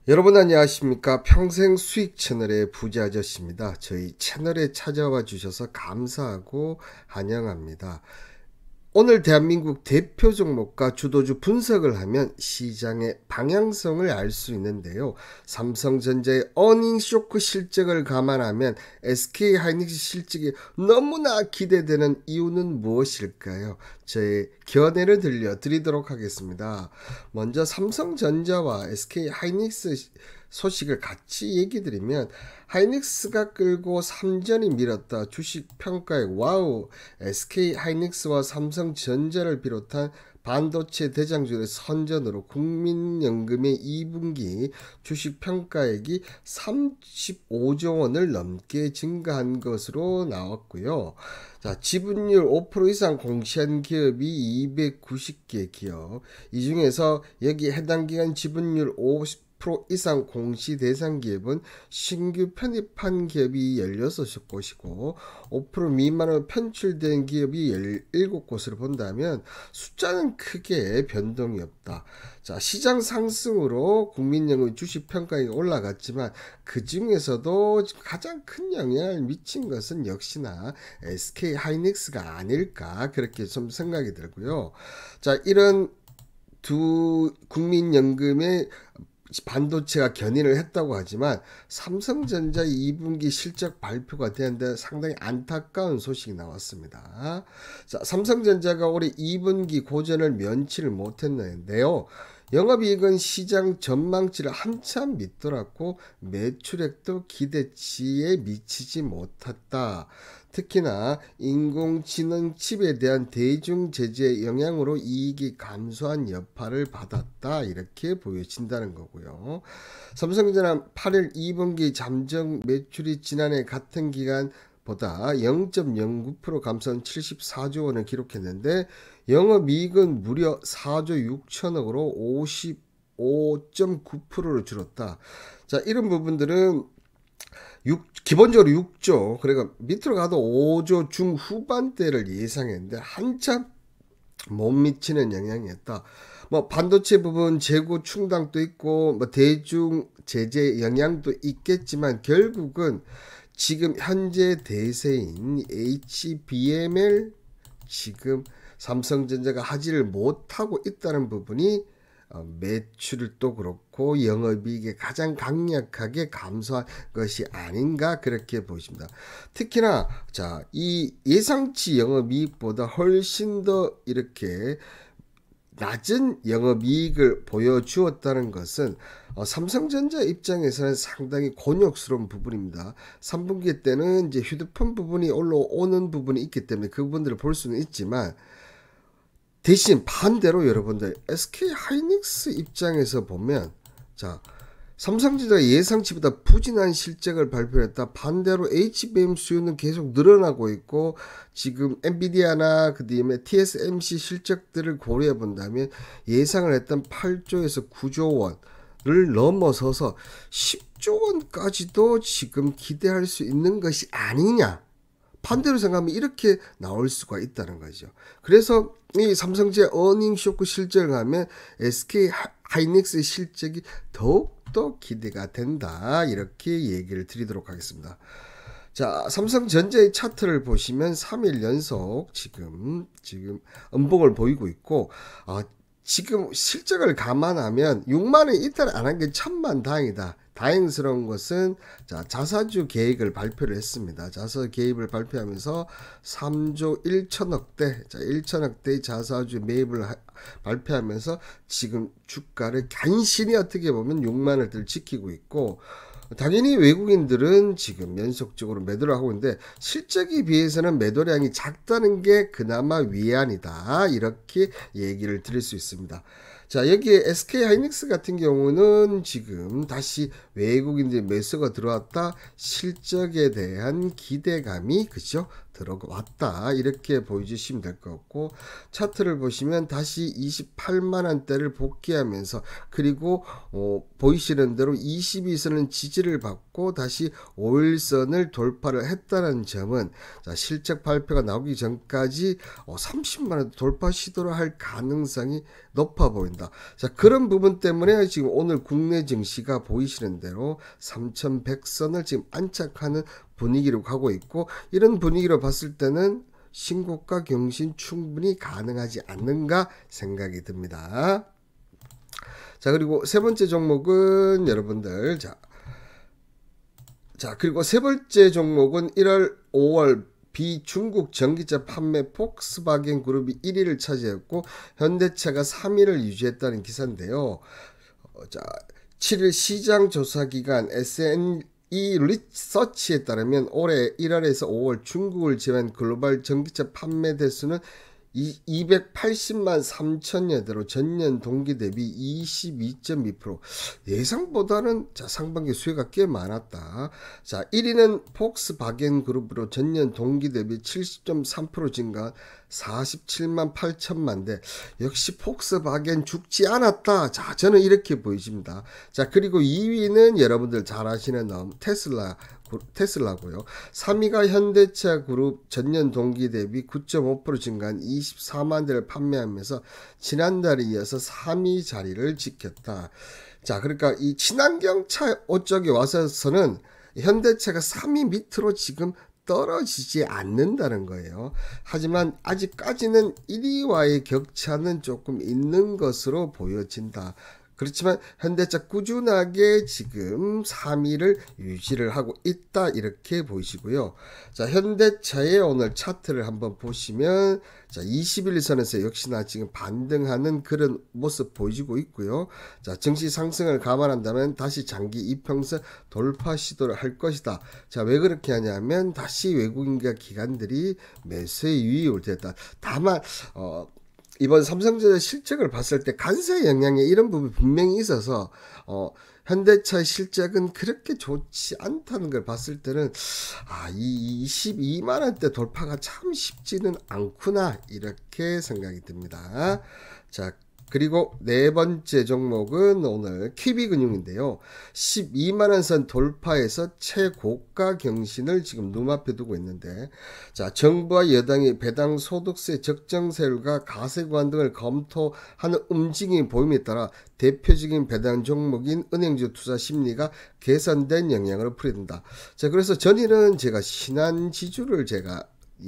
여러분 안녕하십니까? 평생 수익 채널의 부자 아저씨입니다. 저희 채널에 찾아와 주셔서 감사하고 환영합니다. 오늘 대한민국 대표 종목과 주도주 분석을 하면 시장의 방향성을 알 수 있는데요. 삼성전자의 어닝 쇼크 실적을 감안하면 SK하이닉스 실적이 너무나 기대되는 이유는 무엇일까요? 저의 견해를 들려드리도록 하겠습니다. 먼저 삼성전자와 SK하이닉스 소식을 같이 얘기 드리면 하이닉스가 끌고 삼전이 밀었다. 주식 평가액 와우. SK하이닉스와 삼성전자를 비롯한 반도체 대장주의 선전으로 국민연금의 2분기 주식 평가액이 35조 원을 넘게 증가한 것으로 나왔고요. 자, 지분율 5% 이상 공시한 기업이 290개 기업. 이 중에서 여기 해당 기간 지분율 50% 이상 공시 대상 기업은 신규 편입한 기업이 16곳이고 5% 미만으로 편출된 기업이 17곳으로 본다면 숫자는 크게 변동이 없다. 자, 시장 상승으로 국민연금 주식 평가가 올라갔지만 그 중에서도 가장 큰 영향을 미친 것은 역시나 SK하이닉스가 아닐까 그렇게 좀 생각이 들고요. 자, 이런 두 국민연금의 반도체가 견인을 했다고 하지만 삼성전자 2분기 실적 발표가 되는데 상당히 안타까운 소식이 나왔습니다. 자, 삼성전자가 올해 2분기 고전을 면치를 못했는데요. 영업이익은 시장 전망치를 한참 밑돌았고 매출액도 기대치에 미치지 못했다. 특히나 인공지능 칩에 대한 대중 제재 영향으로 이익이 감소한 여파를 받았다. 이렇게 보여진다는 거고요. 삼성전자는 8일 2분기 잠정 매출이 지난해 같은 기간 보다 0.09% 감소한 74조 원을 기록했는데 영업이익은 무려 4조 6천억으로 55.9%로 줄었다. 자, 이런 부분들은 기본적으로 6조, 그러니까 밑으로 가도 5조 중후반대를 예상했는데 한참 못 미치는 영향이었다. 뭐 반도체 부분 재고 충당도 있고 뭐 대중 제재 영향도 있겠지만 결국은 지금 현재 대세인 HBM을 지금 삼성전자가 하지를 못하고 있다는 부분이 매출도 그렇고 영업이익에 가장 강력하게 감소한 것이 아닌가 그렇게 보십니다. 특히나 자, 이 예상치 영업이익보다 훨씬 더 이렇게 낮은 영업이익을 보여주었다는 것은 삼성전자 입장에서는 상당히 곤욕스러운 부분입니다. 3분기 때는 이제 휴대폰 부분이 올라오는 부분이 있기 때문에 그 부분들을 볼 수는 있지만 대신 반대로 여러분들 SK하이닉스 입장에서 보면 자, 삼성전자가 예상치보다 부진한 실적을 발표했다. 반대로 HBM 수요는 계속 늘어나고 있고 지금 엔비디아나 그다음에 TSMC 실적들을 고려해 본다면 예상을 했던 8조에서 9조 원을 넘어서서 10조 원까지도 지금 기대할 수 있는 것이 아니냐. 반대로 생각하면 이렇게 나올 수가 있다는 거죠. 그래서 이 삼성전자 어닝 쇼크 실적을 하면 SK 하이닉스의 실적이 더욱더 기대가 된다. 이렇게 얘기를 드리도록 하겠습니다. 자, 삼성전자의 차트를 보시면 3일 연속 지금 음봉을 보이고 있고 지금 실적을 감안하면 6만 원 이탈 안 한 게 천만 다행이다. 다행스러운 것은 자, 자사주 계획을 발표를 했습니다. 자사 계획을 발표하면서 3조 1천억대, 자, 1천억대의 자사주 매입을 발표하면서 지금 주가를 간신히 어떻게 보면 6만 원대를 지키고 있고 당연히 외국인들은 지금 연속적으로 매도를 하고 있는데 실적에 비해서는 매도량이 작다는 게 그나마 위안이다. 이렇게 얘기를 드릴 수 있습니다. 자, 여기에 SK하이닉스 같은 경우는 지금 다시 외국인들 매수가 들어왔다. 실적에 대한 기대감이 그죠? 들어왔다. 이렇게 보여주시면 될 것 같고 차트를 보시면 다시 28만원대를 복귀하면서 그리고 보이시는 대로 22선은 지지를 받고 잡고 다시 5일선을 돌파를 했다는 점은 자, 실적 발표가 나오기 전까지 30만원 돌파 시도를 할 가능성이 높아 보인다. 자, 그런 부분 때문에 지금 오늘 국내 증시가 보이시는 대로 3100선을 지금 안착하는 분위기로 가고 있고, 이런 분위기로 봤을 때는 신고가 경신 충분히 가능하지 않는가 생각이 듭니다. 자, 그리고 세 번째 종목은 여러분들 자 그리고 세 번째 종목은 1월 5월 비중국 전기차 판매 폭스바겐 그룹이 1위를 차지했고 현대차가 3위를 유지했다는 기사인데요. 자, 7일 시장 조사 기관 SNE 리서치에 따르면 올해 1월에서 5월 중국을 제외한 글로벌 전기차 판매 대수는 280만 3천여 대로 전년 동기 대비 22.2% 예상보다는 자, 상반기 수혜가 꽤 많았다. 자, 1위는 폭스바겐 그룹으로 전년 동기 대비 70.3% 증가 47만 8천만 대. 역시 폭스바겐 죽지 않았다. 자, 저는 이렇게 보이십니다. 자, 그리고 2위는 여러분들 잘 아시는 테슬라고요. 3위가 현대차 그룹 전년 동기 대비 9.5% 증가한 24만 대를 판매하면서 지난달에 이어서 3위 자리를 지켰다. 자, 그러니까 이 친환경 차 쪽에 와서는 현대차가 3위 밑으로 지금 떨어지지 않는다는 거예요. 하지만 아직까지는 1위와의 격차는 조금 있는 것으로 보여진다. 그렇지만 현대차 꾸준하게 지금 3위를 유지를 하고 있다, 이렇게 보이시고요. 자, 현대차의 오늘 차트를 한번 보시면 자, 21선에서 역시나 지금 반등하는 그런 모습 보이고 있고요. 자, 증시 상승을 감안한다면 다시 장기 이평선 돌파 시도를 할 것이다. 자, 왜 그렇게 하냐면 다시 외국인과 기관들이 매수에 유입을 됐다. 다만 이번 삼성전자 실적을 봤을 때 관세 영향에 이런 부분이 분명히 있어서 현대차의 실적은 그렇게 좋지 않다는 걸 봤을 때는 이 22만원대 돌파가 참 쉽지는 않구나, 이렇게 생각이 듭니다. 자, 그리고 네 번째 종목은 오늘 KB금융인데요. 12만원 선 돌파해서 최고가 경신을 지금 눈앞에 두고 있는데, 자, 정부와 여당이 배당 소득세 적정세율과 가세 구간 등을 검토하는 움직임이 보임에 따라 대표적인 배당 종목인 은행주 투자 심리가 개선된 영향으로 풀이된다. 자, 그래서 전일은 제가 신한지주를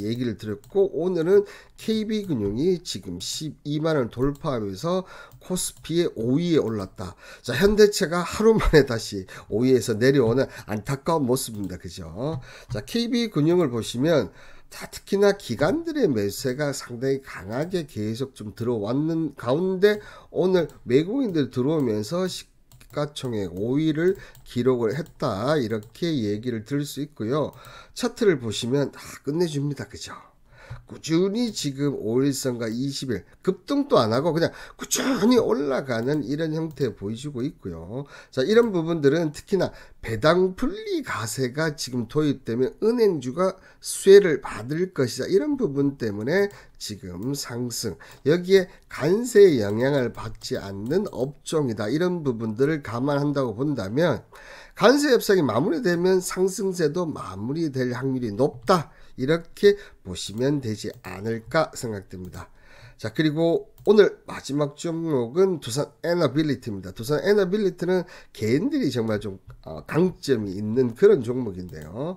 얘기를 드렸고, 오늘은 KB금융이 지금 12만원 돌파하면서 코스피의 5위에 올랐다. 자, 현대차가 하루 만에 다시 5위에서 내려오는 안타까운 모습입니다. 그죠? 자, KB금융을 보시면 특히나 기관들의 매수세가 상당히 강하게 계속 좀 들어왔는 가운데 오늘 외국인들 들어오면서 시가총액 5위를 기록을 했다, 이렇게 얘기를 들을 수 있고요. 차트를 보시면 끝내줍니다. 그죠? 꾸준히 지금 5일선과 20일 급등도 안 하고 그냥 꾸준히 올라가는 이런 형태 보여주고 있고요. 자, 이런 부분들은 특히나 배당 분리 가세가 지금 도입되면 은행주가 수혜를 받을 것이다, 이런 부분 때문에 지금 상승, 여기에 관세의 영향을 받지 않는 업종이다, 이런 부분들을 감안한다고 본다면 관세 협상이 마무리되면 상승세도 마무리될 확률이 높다, 이렇게 보시면 되지 않을까 생각됩니다. 자, 그리고 오늘 마지막 종목은 두산 에너빌리티입니다. 두산 에너빌리티는 개인들이 정말 좀 강점이 있는 그런 종목인데요.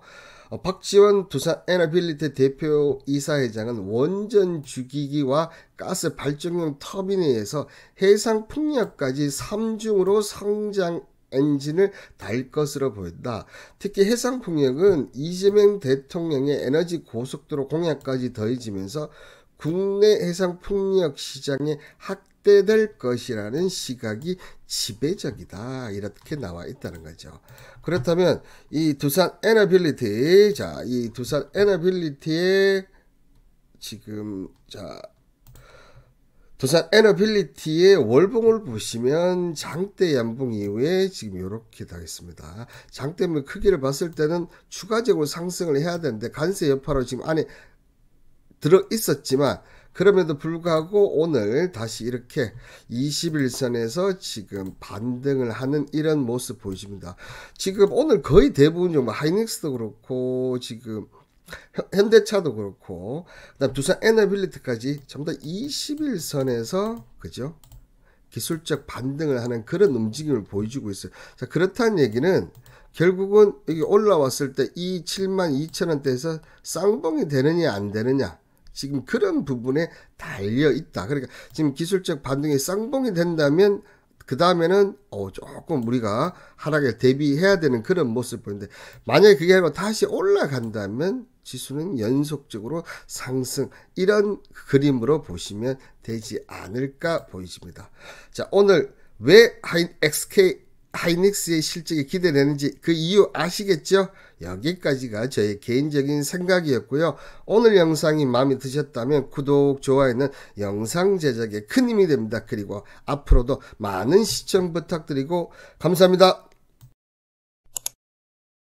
박지원 두산 에너빌리티 대표 이사회장은 원전 주기기와 가스 발전용 터빈에 의해서 해상 풍력까지 3중으로 성장 엔진을 달 것으로 보인다. 특히 해상풍력은 이재명 대통령의 에너지 고속도로 공약까지 더해지면서 국내 해상풍력 시장에 확대될 것이라는 시각이 지배적이다, 이렇게 나와 있다는 거죠. 그렇다면 이 두산 에너빌리티, 자, 이 두산 에너빌리티의 지금 두산 에너빌리티의 월봉을 보시면 장대 양봉 이후에 지금 이렇게 되겠습니다. 장대물 크기를 봤을 때는 추가적으로 상승을 해야 되는데 관세 여파로 지금 안에 들어 있었지만 그럼에도 불구하고 오늘 다시 이렇게 21선에서 지금 반등을 하는 이런 모습 보여집니다. 지금 오늘 거의 대부분 좀 하이닉스도 그렇고 지금 현대차도 그렇고 그다음 두산 에너빌리티까지 전부 다 21선에서 그죠? 기술적 반등을 하는 그런 움직임을 보여주고 있어요. 자, 그렇다는 얘기는 결국은 여기 올라왔을 때 이 72,000원대에서 쌍봉이 되느냐 안 되느냐 지금 그런 부분에 달려 있다. 그러니까 지금 기술적 반등이 쌍봉이 된다면 그 다음에는 조금 우리가 하락에 대비해야 되는 그런 모습을 보이는데 만약에 그게 아니고 다시 올라간다면 지수는 연속적으로 상승 이런 그림으로 보시면 되지 않을까 보이십니다. 자, 오늘 왜 SK 하이닉스의 실적이 기대되는지 그 이유 아시겠죠? 여기까지가 저의 개인적인 생각이었고요. 오늘 영상이 마음에 드셨다면 구독, 좋아요는 영상 제작에 큰 힘이 됩니다. 그리고 앞으로도 많은 시청 부탁드리고 감사합니다.